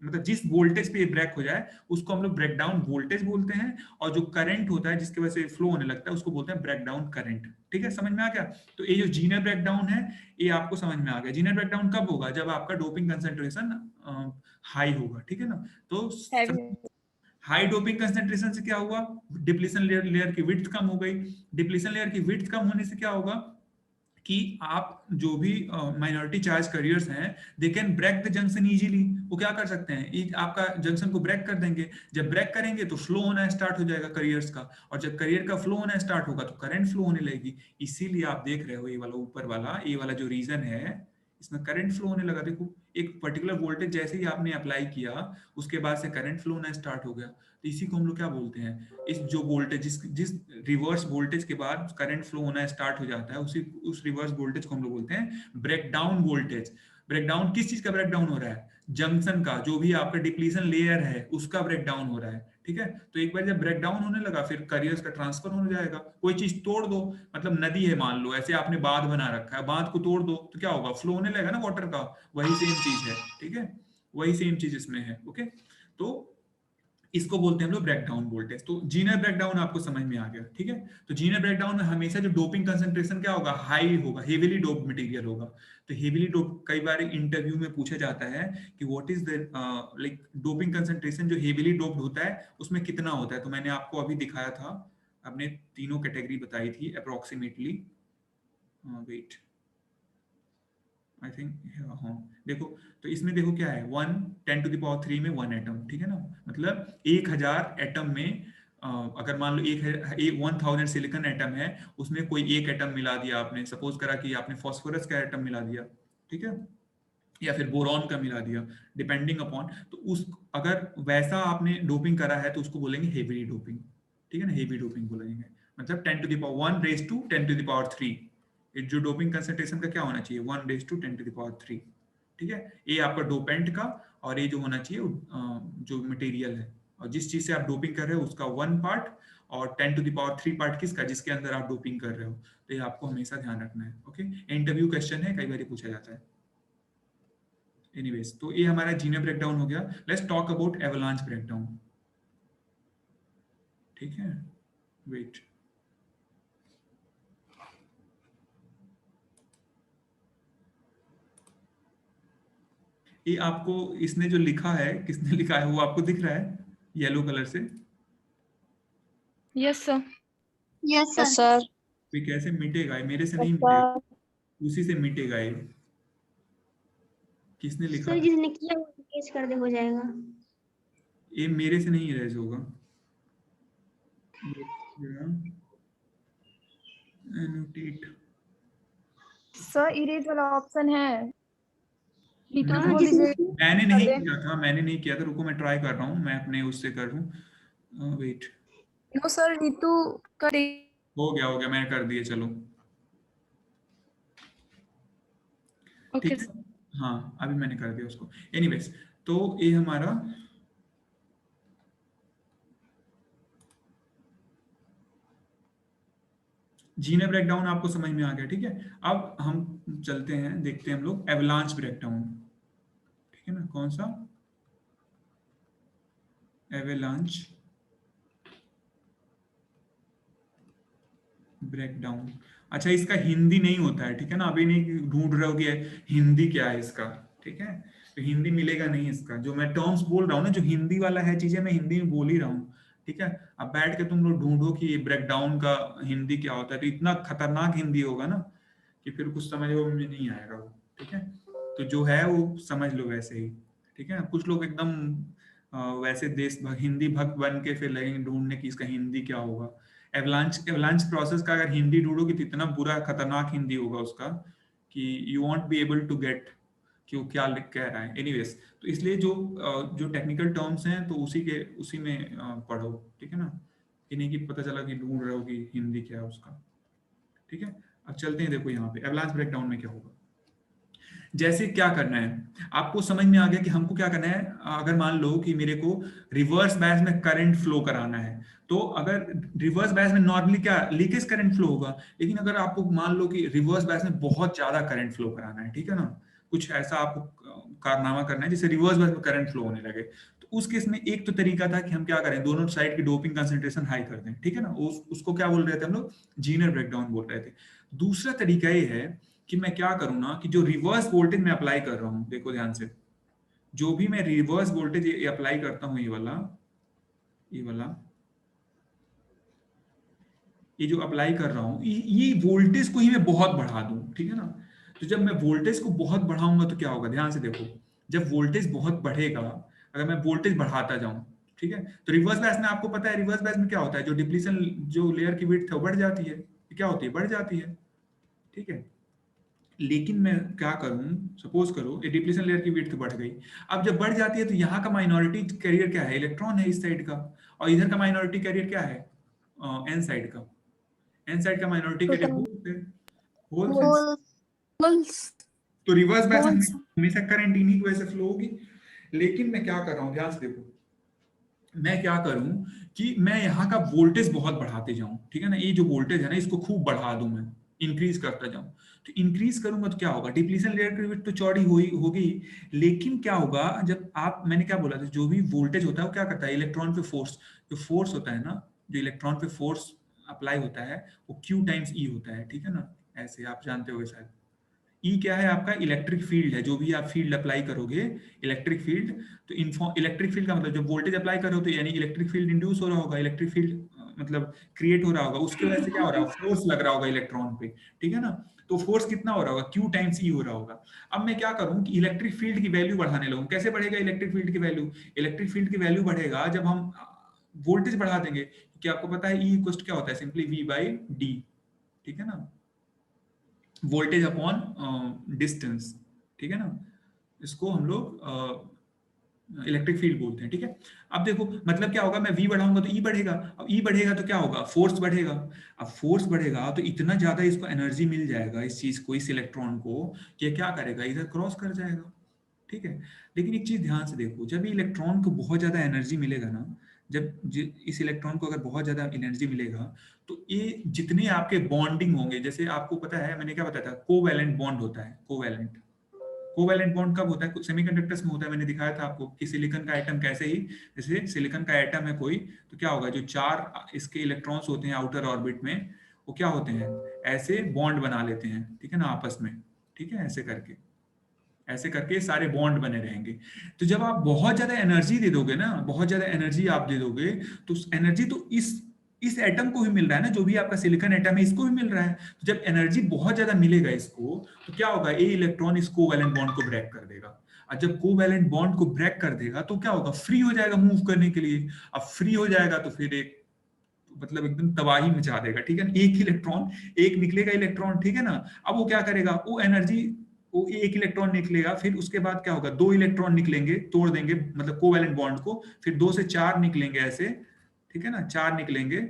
मतलब जिस वोल्टेज पे ये ब्रेक हो जाए उसको हम लोग ब्रेक डाउन वोल्टेज बोलते हैं, और जो करंट होता है जिसकी वजह से फ्लो होने लगता है उसको बोलते हैं ब्रेक डाउन करंट। ठीक है, समझ में आ गया। तो ये जो जीनर ब्रेक डाउन है ये आपको समझ में आ गया। जीनर ब्रेक डाउन कब होगा, जब आपका डोपिंग कंसेंट्रेशन हाई होगा, ठीक है ना। तो हाई डोपिंग कंसेंट्रेशन से क्या हुआ, डिप्लीशन लेयर की विड्थ कम हो गई। डिप्लीशन लेयर की विड्थ कम होने से क्या होगा कि आप जो भी माइनॉरिटी चार्ज करियर्स हैं, they can break the junction easily. वो क्या कर सकते हैं, आपका जंक्शन को ब्रेक कर देंगे। जब ब्रेक करेंगे तो फ्लो होना स्टार्ट हो जाएगा करियर्स का, और जब करियर का फ्लो होना स्टार्ट होगा तो करंट फ्लो होने लगेगी। इसीलिए आप देख रहे हो ये वाला ऊपर वाला, ये वाला जो रीजन है इसमें करंट फ्लो होने लगा। देखो एक पर्टिकुलर वोल्टेज जैसे ही आपने अप्लाई किया उसके बाद से करंट फ्लो होना स्टार्ट हो गया। तो इसी को हम लोग क्या बोलते हैं, इस जो वोल्टेज जिस रिवर्स वोल्टेज के बाद करंट फ्लो होना स्टार्ट हो जाता है उस रिवर्स वोल्टेज को हम लोग बोलते हैं ब्रेकडाउन वोल्टेज। ब्रेकडाउन किस चीज का ब्रेकडाउन हो रहा है, जंक्शन का, जो भी आपका डिप्लीशन लेयर है उसका ब्रेकडाउन हो रहा है, ठीक है। तो एक बार जब ब्रेकडाउन होने लगा फिर करियर्स का ट्रांसफर होने जाएगा। कोई चीज तोड़ दो, मतलब नदी है मान लो, ऐसे आपने बांध बना रखा है, बांध को तोड़ दो तो क्या होगा, फ्लो होने लगेगा ना वाटर का। वही सेम चीज है, ठीक है, वही सेम चीज इसमें है। ओके, तो इसको बोलते हैं हम लोग ब्रेकडाउन वोल्टेज। तो जीनर ब्रेकडाउन आपको समझ में आ गया, ठीक है। तो जीनर ब्रेकडाउन में हमेशा जो डोपिंग कंसंट्रेशन क्या होगा, हाई होगा, हेवीली डोप्ड मटेरियल होगा। तो हेवीली डोप कई बार इंटरव्यू में पूछा जाता है कि what is the like doping concentration जो हेवीली डोप्ड होता है उसमें कितना होता है। तो मैंने आपको अभी दिखाया था, आपने तीनों कैटेगरी बताई थी अप्रोक्सीमेटली। वेट, आई थिंक हाँ, देखो तो इसमें देखो क्या है, 1 × 10⁻³ में 1 एटम, ठीक है ना। मतलब 1000 एटम में अगर मान लो 1000 सिलिकॉन एटम है, उसमें कोई एक एटम मिला दिया आपने, सपोज करा कि आपने फास्फोरस का एटम मिला दिया, ठीक है, या फिर बोरॉन का मिला दिया, डिपेंडिंग अपॉन। तो उस अगर वैसा आपने डोपिंग करा है तो उसको बोलेंगे हेवी डोपिंग, ठीक है ना, हेवी डोपिंग बोलेंगे। मतलब 10⁻1⁻³ जो डोपिंग कंसंट्रेशन का क्या होना चाहिए, 1⁻10⁻³, ठीक है। ये आपका डोपेंट का, और ये जो होना चाहिए जो मटेरियल है, और जिस चीज से आप डोपिंग कर रहे हो उसका 1 पार्ट, और 10⁻³ पार्ट किसका, जिसके अंदर आप डोपिंग कर रहे हो। तो ये आपको हमेशा ध्यान रखना है। ओके, इंटरव्यू क्वेश्चन है, कई बार पूछा जाता है। एनीवेज, तो ये हमारा जीनर ब्रेकडाउन हो गया। Let's talk about avalanche breakdown, ठीक है। वेट, ये आपको इसने जो लिखा है, किसने लिखा है वो आपको दिख रहा है येलो कलर से। Yes sir. Yes sir. ये कैसे मिटेगा? ये मेरे से नहीं मिटेगा, सर उसी से मिटेगा ये। किसने लिखा सर था? जिसने किया वो केस कर दे हो जाएगा। ये मेरे से नहीं इरेज होगा। एनोटेट। सर इरेज वाला ऑप्शन है, नीतू हाँ बोल जिसने दीजिए मैंने कर नहीं दे। किया था, मैंने नहीं किया था, रुको मैं ट्राई कर रहा हूँ, मैं अपने उससे कर लूँ। वेट, नो सर नीतू कर दे। हो गया, मैंने कर दिया, चलो ओके ठीक है। हाँ अभी मैंने कर दिया उसको। एनीवेज, तो ये हमारा जीने ब्रेकडाउन आपको समझ में आ गया, ठीक है। अब हम चलते हैं, देखते हैं हम लोग एवलांच ब्रेकडाउन, ठीक है ना। कौन सा? Avalanche breakdown. अच्छा, इसका हिंदी नहीं होता है, ठीक है ना। अभी नहीं ढूंढ रहे हो कि हिंदी क्या है इसका, ठीक है। तो हिंदी मिलेगा नहीं इसका, जो मैं टर्म्स बोल रहा हूँ ना, जो हिंदी वाला है चीजें मैं हिंदी में बोल ही रहा हूँ, ठीक है। अब बैठ के तुम लोग ढूंढो कि ब्रेकडाउन का हिंदी क्या होता है, तो इतना खतरनाक हिंदी होगा ना कि फिर कुछ समझ में नहीं आएगा वो, ठीक है। तो जो है वो समझ लो वैसे ही, ठीक है। कुछ लोग एकदम वैसे हिंदी भक्त बन के फिर लगेंगे ढूंढने की इसका हिंदी क्या होगा। एवलांच एवलांच प्रोसेस का अगर हिंदी ढूंढोगे तो इतना बुरा खतरनाक हिंदी होगा उसका कि you want be able to get कि वो क्या लिख कह रहा है। एनीवेज, तो इसलिए जो टेक्निकल टर्म्स हैं तो उसी में पढ़ो, ठीक है ना। ये नहीं कि पता चला कि ढूंढ रहे हो कि हिंदी क्या है उसका, ठीक है। अब चलते हैं, देखो यहाँ पे एवलांच ब्रेकडाउन में क्या होगा। जैसे क्या करना है, आपको समझ में आ गया कि हमको क्या करना है। अगर मान लो कि मेरे को रिवर्स बायस में करंट फ्लो कराना है, तो अगर रिवर्स बायस में नॉर्मली क्या लीकेज करंट फ्लो होगा, लेकिन अगर आपको मान लो कि रिवर्स बायस में बहुत ज्यादा करंट फ्लो कराना है, ठीक है ना, कुछ ऐसा आपको कारनामा करना है जिससे रिवर्स बायस में करंट फ्लो होने लगे, तो उस केस में एक तो तरीका था कि हम क्या करें, दोनों साइड की डोपिंग कंसेंट्रेशन हाई कर दें, ठीक है ना। उसको क्या बोल रहे थे हम लोग, जीनर ब्रेकडाउन बोल रहे थे। दूसरा तरीका ये है कि मैं क्या करूं ना, कि जो रिवर्स वोल्टेज मैं अप्लाई कर रहा हूं, देखो ध्यान से, जो भी मैं रिवर्स वोल्टेज अप्लाई करता हूं, ये वाला ये जो अप्लाई कर रहा हूं, ये वोल्टेज को ही मैं बहुत बढ़ा दूं, ठीक है ना। तो जब मैं वोल्टेज को बहुत बढ़ाऊंगा तो क्या होगा, ध्यान से देखो, जब वोल्टेज बहुत बढ़ेगा, अगर मैं वोल्टेज बढ़ाता जाऊं, ठीक है, तो रिवर्स बैच में आपको पता है, रिवर्स बैच में क्या होता है, जो डिप्लीशन, जो लेयर की विड्थ है वो बढ़ जाती है, क्या होती है, बढ़ जाती है, ठीक है। लेकिन मैं क्या करूं, सपोज करो ये डिप्लीशन लेयर की विड्थ बढ़ गई। अब जब बढ़ जाती है तो यहाँ का माइनॉरिटी कैरियर क्या है, इलेक्ट्रॉन है इस साइड का, और इधर का माइनॉरिटी कैरियर क्या है, एन साइड का। एन साइड का माइनॉरिटी कैरियर प्रोटॉन होल्स है। होल होल्स तो रिवर्स बैच में होल्स हमेशा करंट इन्हीं की वजह से फ्लो होगी। लेकिन मैं क्या कर रहा हूँ, ध्यान से देखो, मैं क्या करूं कि मैं यहाँ का वोल्टेज बहुत बढ़ाते जाऊं, ठीक है ना। ये जो वोल्टेज है ना, इसको खूब बढ़ा दूं मैं, इंक्रीज करता जाऊं। तो इंक्रीज करूंगा तो क्या होगा, डिप्लीशन लेयर की विड्थ तो चौड़ी होगी, लेकिन क्या होगा, जब आप, मैंने क्या बोला था, जो भी वोल्टेज होता है वो क्या करता है, इलेक्ट्रॉन पे फोर्स, जो फोर्स होता है ना, जो इलेक्ट्रॉन पे फोर्स अप्लाई होता है वो Q टाइम्स E होता है, ठीक है ना। ऐसे आप जानते हो शायद। ई क्या है आपका, इलेक्ट्रिक फील्ड है, जो भी आप फील्ड अप्लाई करोगे, इलेक्ट्रिक फील्ड। तो इलेक्ट्रिक फील्ड का मतलब जब वोल्टेज अप्लाई करो तो यानी इलेक्ट्रिक फील्ड इंड्यूस हो रहा होगा, इलेक्ट्रिक फील्ड मतलब क्रिएट हो रहा होगा, उसकी वजह से क्या हो रहा है, फोर्स लग रहा होगा इलेक्ट्रॉन पे, ठीक है ना। तो फोर्स कितना हो रहा होगा, Q टाइम्स E हो रहा होगा। अब मैं क्या करूं कि इलेक्ट्रिक फील्ड की वैल्यू बढ़ाने लगूं। कैसे बढ़ेगा इलेक्ट्रिक फील्ड की वैल्यू, इलेक्ट्रिक फील्ड की वैल्यू बढ़ेगा जब हम वोल्टेज बढ़ा देंगे, क्योंकि आपको पता है E इक्वल क्या होता है, सिंपली V/d, ठीक है ना, वोल्टेज अपॉन डिस्टेंस, ठीक है ना। इसको हम लोग इलेक्ट्रिक फील्ड बोलते हैं, ठीक है। अब देखो मतलब क्या होगा, मैं V बढ़ाऊंगा तो E बढ़ेगा, अब E बढ़ेगा तो क्या होगा, फोर्स बढ़ेगा। अब फोर्स बढ़ेगा तो इतना ज्यादा इसको एनर्जी मिल जाएगा, इस चीज को, इस इलेक्ट्रॉन को, कि ये क्या करेगा, इधर क्रॉस कर जाएगा, ठीक है। लेकिन एक चीज ध्यान से देखो, जब इलेक्ट्रॉन को बहुत ज्यादा एनर्जी मिलेगा ना, इस इलेक्ट्रॉन को अगर बहुत ज्यादा एनर्जी मिलेगा, तो ये जितने आपके बॉन्डिंग होंगे, जैसे आपको पता है, मैंने क्या बताया था, कोवैलेंट बॉन्ड होता है, कोवैलेंट। कोवैलेंट बॉन्ड कब होता है, सेमीकंडक्टर्स में होता है। मैंने दिखाया था आपको कि सिलिकॉन का एटम कैसे ही, जैसे सिलिकॉन का एटम है कोई, तो क्या होगा, जो चार इसके इलेक्ट्रॉन्स होते हैं आउटर ऑर्बिट में, वो क्या होते हैं, ऐसे बॉन्ड बना लेते हैं, ठीक है ना, आपस में, ठीक है, ऐसे करके सारे बॉन्ड बने रहेंगे। तो जब आप बहुत ज्यादा एनर्जी दे दोगे ना, बहुत ज्यादा एनर्जी आप दे दोगे, तो उस एनर्जी तो इस इस एटम को भी मिल रहा है ना, जो भी आपका सिलिकॉन एटम है इसको भी मिल रहा है। तो जब एनर्जी बहुत ज्यादा मिलेगा इसको, तो क्या होगा, ए इलेक्ट्रॉन इस कोवैलेंट बॉन्ड को ब्रेक कर देगा। और जब कोवैलेंट बॉन्ड को ब्रेक कर देगा तो क्या होगा, फ्री हो जाएगा मूव करने के लिए। अब फ्री हो जाएगा तो फिर एक मतलब एकदम तबाही मचा देगा, ठीक है ना। एक इलेक्ट्रॉन, एक निकलेगा इलेक्ट्रॉन, ठीक है ना। अब वो क्या करेगा, वो एनर्जी, वो एक इलेक्ट्रॉन निकलेगा, फिर उसके बाद क्या होगा, दो इलेक्ट्रॉन निकलेंगे, तोड़ देंगे मतलब कोवैलेंट बॉन्ड को, फिर 2 से 4 निकलेंगे ऐसे, ठीक है ना, 4 निकलेंगे,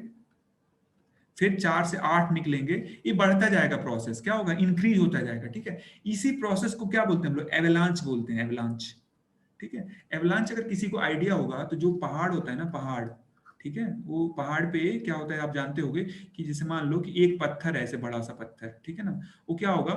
फिर 4 से 8 निकलेंगे। ये बढ़ता जाएगा प्रोसेस, क्या होगा, इंक्रीज होता जाएगा, ठीक है। इसी प्रोसेस को क्या बोलते हैं हम लोग, एवलांच बोलते हैं, एवलांच, ठीक है। एवलांच अगर किसी को आइडिया होगा तो जो पहाड़ होता है ना, पहाड़, ठीक है, वो पहाड़ पे क्या होता है आप जानते होंगे कि जैसे मान लो कि एक पत्थर है, ऐसे बड़ा सा पत्थर, ठीक है ना, वो क्या होगा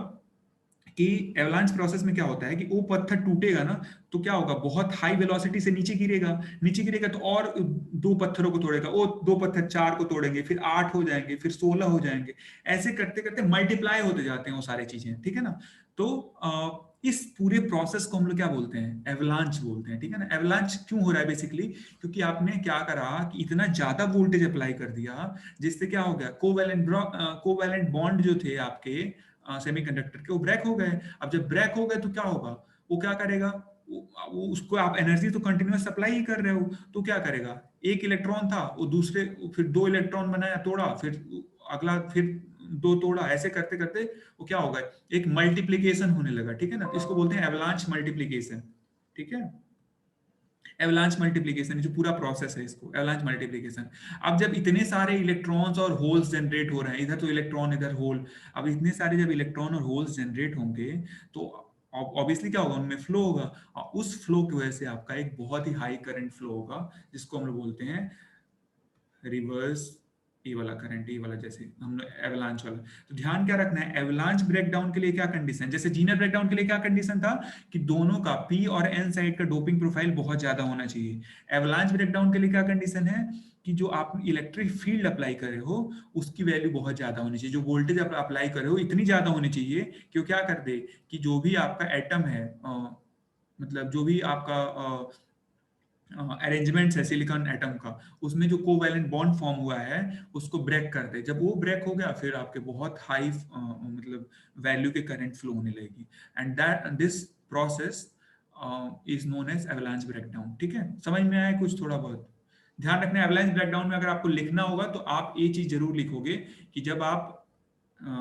कि एवलांच प्रोसेस में क्या होता है कि वो पत्थर टूटेगा ना, तो क्या होगा, बहुत हाई वेलोसिटी से नीचे गिरेगा, नीचे गिरेगा तो और 2 पत्थरों को तोड़ेगा, वो 2 पत्थर 4 को तोड़ेंगे, फिर 8 हो जाएंगे, फिर 16 हो जाएंगे, ऐसे करते करते मल्टीप्लाई होते जाते हैं वो सारी चीजें, ठीक है ना। तो इस पूरे प्रोसेस को हम लोग क्या बोलते हैं, एवलांच बोलते हैं, ठीक है ना। एवलांच क्यों हो रहा है बेसिकली, क्योंकि आपने क्या करा कि इतना ज्यादा वोल्टेज अप्लाई कर दिया, जिससे क्या हो गया, कोवैलेंट बॉन्ड जो थे आपके सेमीकंडक्टर के, वो ब्रेक हो गए। अब जब ब्रेक हो गए तो क्या होगा, वो क्या करेगा, वो उसको आप एनर्जी तो कंटिन्यूअस सप्लाई ही कर रहे हो, तो क्या करेगा, एक इलेक्ट्रॉन था वो दूसरे, फिर 2 इलेक्ट्रॉन बनाया, तोड़ा, फिर अगला, फिर 2 तोड़ा, ऐसे करते करते वो क्या होगा, एक मल्टीप्लीकेशन होने लगा, ठीक है ना। तो इसको बोलते हैं एवलांच मल्टीप्लीकेशन, ठीक है। एवलांच मल्टीप्लिकेशन जो पूरा प्रोसेस है, इसको एवलांच मल्टीप्लिकेशन। अब जब इतने सारे इलेक्ट्रॉन्स और होल्स जनरेट हो रहे हैं, इधर तो इलेक्ट्रॉन इधर होल, अब इतने सारे जब इलेक्ट्रॉन और होल्स जनरेट होंगे तो ऑब्वियसली क्या होगा, उनमें फ्लो होगा, और उस फ्लो की वजह से आपका एक बहुत ही हाई करंट फ्लो होगा, जिसको हम लोग बोलते हैं रिवर्स, ये वाला करंट, ये वाला, जैसे हम लोग एवलांच वाला। तो ध्यान क्या रखना है, एवलांच ब्रेकडाउन के लिए क्या कंडीशन, जैसे जीनर ब्रेकडाउन के लिए क्या कंडीशन था कि दोनों का पी और एन साइड का डोपिंग प्रोफाइल बहुत ज्यादा होना चाहिए। एवलांच ब्रेकडाउन के लिए क्या कंडीशन है कि जो आप इलेक्ट्रिक फील्ड अप्लाई कर रहे हो उसकी वैल्यू बहुत ज्यादा होनी चाहिए, जो वोल्टेज आप अप्लाई कर रहे हो इतनी ज्यादा होनी चाहिए कि वो क्या कर दे कि जो भी आपका एटम है, मतलब जो भी आपका अरेंजमेंट्स है सिलिकॉन एटम का, उसमें जो कोवैलेंट बॉन्ड फॉर्म हुआ है उसको ब्रेक कर दे। जब वो ब्रेक हो गया फिर आपके बहुत हाई मतलब वैल्यू के करंट फ्लो होने लगेगी, and that this process is known as avalanche breakdown, ठीक है। समझ में आया कुछ थोड़ा बहुत, ध्यान रखना है। एवलांच ब्रेकडाउन में अगर आपको लिखना होगा तो आप ये चीज जरूर लिखोगे कि जब आप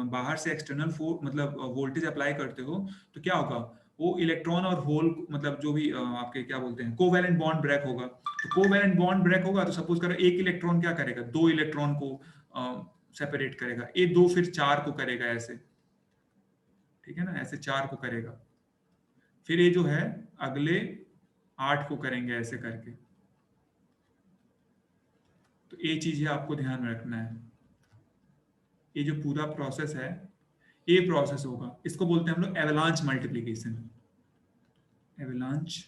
बाहर से एक्सटर्नल मतलब वोल्टेज अप्लाई करते हो तो क्या होगा, वो इलेक्ट्रॉन और होल मतलब जो भी आपके क्या बोलते हैं कोवैलेंट बॉन्ड ब्रेक होगा। तो कोवैलेंट बॉन्ड ब्रेक होगा तो सपोज करो एक इलेक्ट्रॉन क्या करेगा, 2 इलेक्ट्रॉन को सेपरेट करेगा, ये 2 फिर 4 को करेगा ऐसे, ठीक है ना, ऐसे 4 को करेगा, फिर ये जो है अगले 8 को करेंगे ऐसे करके। तो ये चीजें आपको ध्यान में रखना है, ये जो पूरा प्रोसेस है ये प्रोसेस होगा, इसको बोलते हैं हम लोग एवलांच मल्टीप्लिकेशन, एवलांच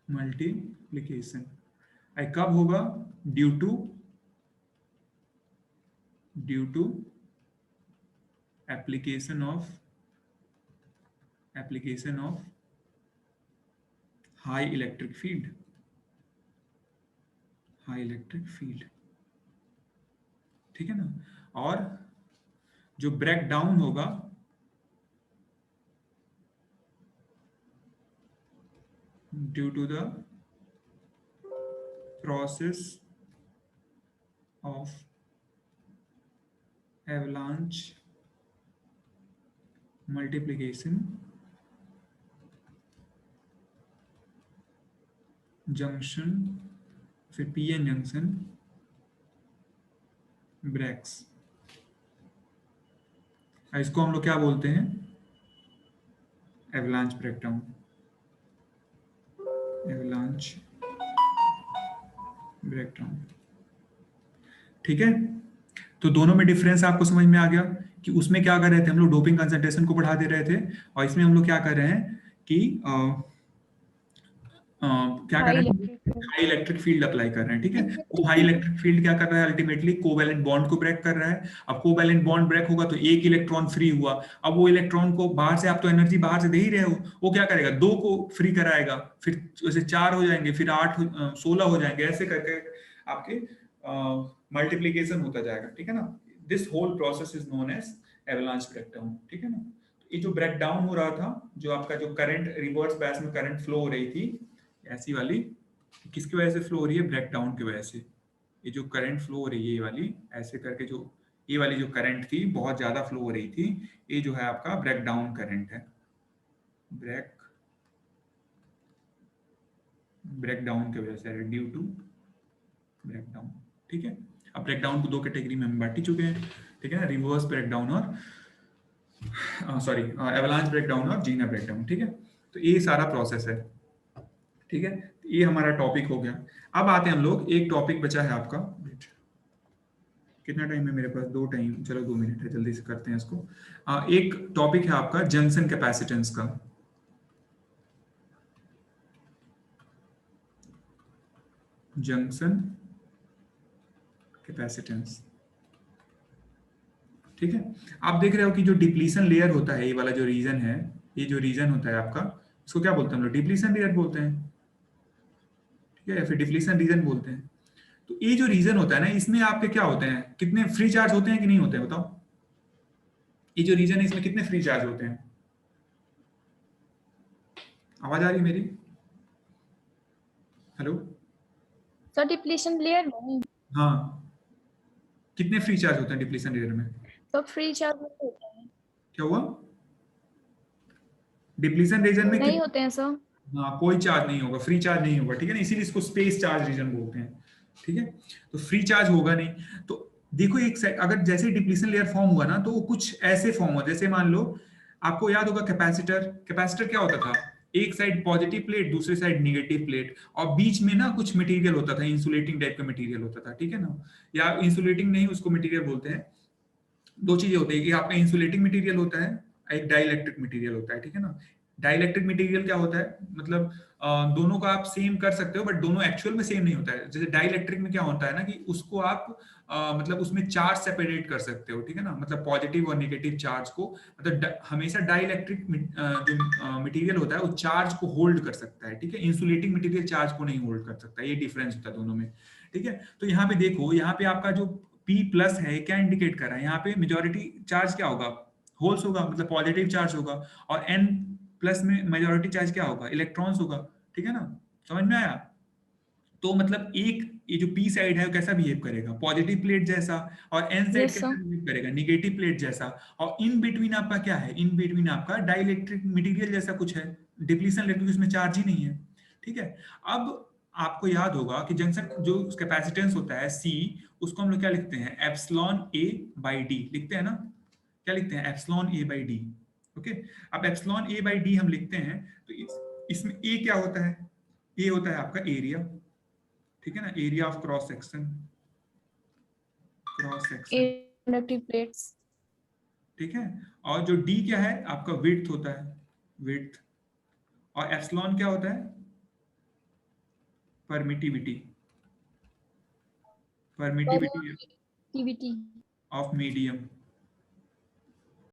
मल्टीप्लिकेशन। कब होगा, due to application of high electric field, ठीक है ना। और जो ब्रेक डाउन होगा due to the process of avalanche multiplication junction, फिर पीएन जंक्शन ब्रेक्स। इसको हम लोग क्या बोलते हैं, एवलांच ब्रेकडाउन, एवलांच ब्रेकडाउन, ठीक है। तो दोनों में डिफरेंस आपको समझ में आ गया कि उसमें क्या कर रहे थे हम लोग, डोपिंग कंसंट्रेशन को बढ़ा दे रहे थे, और इसमें हम लोग क्या कर रहे हैं कि क्या कर रहे हैं, हाई इलेक्ट्रिक फील्ड अप्लाई कर रहे हैं, ठीक है। वो हाई इलेक्ट्रिक फील्ड क्या कर रहा है, अल्टीमेटली कोवैलेंट बॉन्ड को ब्रेक कर रहा है। अब कोवैलेंट बॉन्ड ब्रेक होगा तो एक इलेक्ट्रॉन फ्री हुआ, अब वो इलेक्ट्रॉन को बाहर से, आप तो एनर्जी बाहर से दे ही रहे हो, वो क्या करेगा, 2 को फ्री कराएगा, फिर जैसे 4 हो जाएंगे, फिर 8 16 हो जाएंगे, ऐसे करके आपके मल्टीप्लीकेशन होता जाएगा, ठीक है ना। This whole process is known as avalanche breakdown, ठीक है ना। ये जो ब्रेकडाउन हो रहा था, जो आपका जो करंट रिवर्स बैच में करंट फ्लो हो रही थी ऐसी वाली, किसकी वजह से फ्लो हो रही है? ब्रेकडाउन की वजह से। ये जो करंट फ्लो हो रही है ये वाली, ऐसे करके जो ये वाली जो करंट थी बहुत ज्यादा फ्लो हो रही थी, ये जो है आपका ब्रेकडाउन करंट है, ब्रेकडाउन की वजह से, ड्यू टू ब्रेकडाउन, ठीक है। अब ब्रेकडाउन को दो कैटेगरी में हम बांट ही चुके हैं, ठीक है ना, रिवर्स ब्रेकडाउन और सॉरी एवलांच ब्रेकडाउन और जीना ब्रेकडाउन, ठीक है। तो ये सारा प्रोसेस है, ठीक है। ये हमारा टॉपिक हो गया। अब आते हैं हम लोग, एक टॉपिक बचा है आपका, कितना टाइम है मेरे पास? 2 टाइम, चलो 2 मिनट है, जल्दी से करते हैं इसको। एक टॉपिक है आपका जंक्शन कैपेसिटेंस का। जंक्शन कैपेसिटेंस, ठीक है। आप देख रहे हो कि जो डिप्लीशन लेयर होता है, ये वाला जो रीजन है, ये जो रीजन होता है आपका, इसको क्या बोलते हैं हम लोग? डिप्लीशन लेयर बोलते हैं, ठीक है, या फिर डिप्लीशन रीजन बोलते हैं। तो ये जो रीजन होता है ना, इसमें आपके क्या होते हैं? कितने फ्री चार्ज होते हैं कि नहीं होते हैं? बताओ, ये जो रीजन है इसमें कितने फ्री चार्ज होते हैं? आवाज आ रही है मेरी? हेलो? सर डिप्लीशन लेयर में हाँ, कितने फ्री चार्ज होते हैं डिप्लीशन लेयर में? तो फ्री चार्ज नहीं होते हैं। क्या हुआ? डिप्लीशन रीजन में नहीं होते हैं सर। हाँ, कोई चार्ज नहीं होगा, फ्री चार्ज नहीं होगा, ठीक है ना, इसीलिए इसको स्पेस चार्ज रीजन बोलते हैं, ठीक है। तो फ्री चार्ज होगा नहीं। तो देखो, अगर जैसे डिप्लीशन लेयर फॉर्म हुआ ना, तो वो कुछ ऐसे फॉर्म हुआ, जैसे मान लो आपको याद होगा कैपेसिटर क्या होता था? एक साइड पॉजिटिव प्लेट, दूसरी साइड निगेटिव प्लेट, और बीच में ना कुछ मटेरियल होता था, इंसुलेटिंग टाइप का मटेरियल होता था, ठीक है ना। या इंसुलेटिंग नहीं, उसको मटेरियल बोलते हैं। दो चीजें होती है, कि आपका इंसुलेटिंग मटेरियल होता है, एक डाइइलेक्ट्रिक मटेरियल होता है, ठीक है ना। डाइइलेक्ट्रिक मटेरियल क्या होता है? मतलब दोनों को आप सेम कर सकते हो, बट दोनों एक्चुअल में सेम नहीं होता है। जैसे डाइइलेक्ट्रिक में क्या होता है ना, कि उसको आप मतलब उसमें चार्ज सेपरेट कर सकते हो, ठीक है ना, मतलब पॉजिटिव और नेगेटिव चार्ज को, मतलब हमेशा डाइइलेक्ट्रिक जो मटेरियल होता है वो चार्ज को होल्ड कर सकता है, ठीक है। इंसुलेटिंग मटेरियल चार्ज को नहीं होल्ड कर सकता, ये डिफरेंस होता है दोनों में, ठीक है। तो यहाँ पे देखो, यहाँ पे आपका जो P प्लस है, क्या इंडिकेट कर रहा है? यहाँ पे मेजोरिटी चार्ज क्या होगा? होल्स होगा, मतलब पॉजिटिव चार्ज होगा। और N प्लस में मेजोरिटी चार्ज क्या होगा? इलेक्ट्रॉन्स होगा, ठीक है ना। समझ में आया? तो मतलब एक ये जो P साइड है वो कैसा बिहेव करेगा? पॉजिटिव प्लेट जैसा। और N साइड यस कैसा सर। बिहेव करेगा? निगेटिव प्लेट जैसा। और इन बिटवीन आपका क्या है? इन बिटवीन आपका डाइइलेक्ट्रिक मटेरियल जैसा कुछ है, डिप्लीशन लेयर, क्योंकि उसमें चार्ज ही नहीं है, ठीक है। अब आपको याद होगा कि जंक्शन जो कैपेसिटेंस होता है C, उसको हम लोग क्या लिखते हैं? एप्सिलॉन A बाई डी लिखते हैं ना। क्या लिखते हैं? Epsilon A by D, okay. अब एप्सिलॉन A बाई डी हम लिखते हैं, तो इसमें A क्या होता है? A होता है आपका एरिया, ठीक है ना, area of cross section, conductive plates. ठीक है। और जो D क्या है? आपका विड्थ होता है, विड्थ। और एप्सिलॉन क्या होता है? Permittivity, permittivity permittivity. Of medium,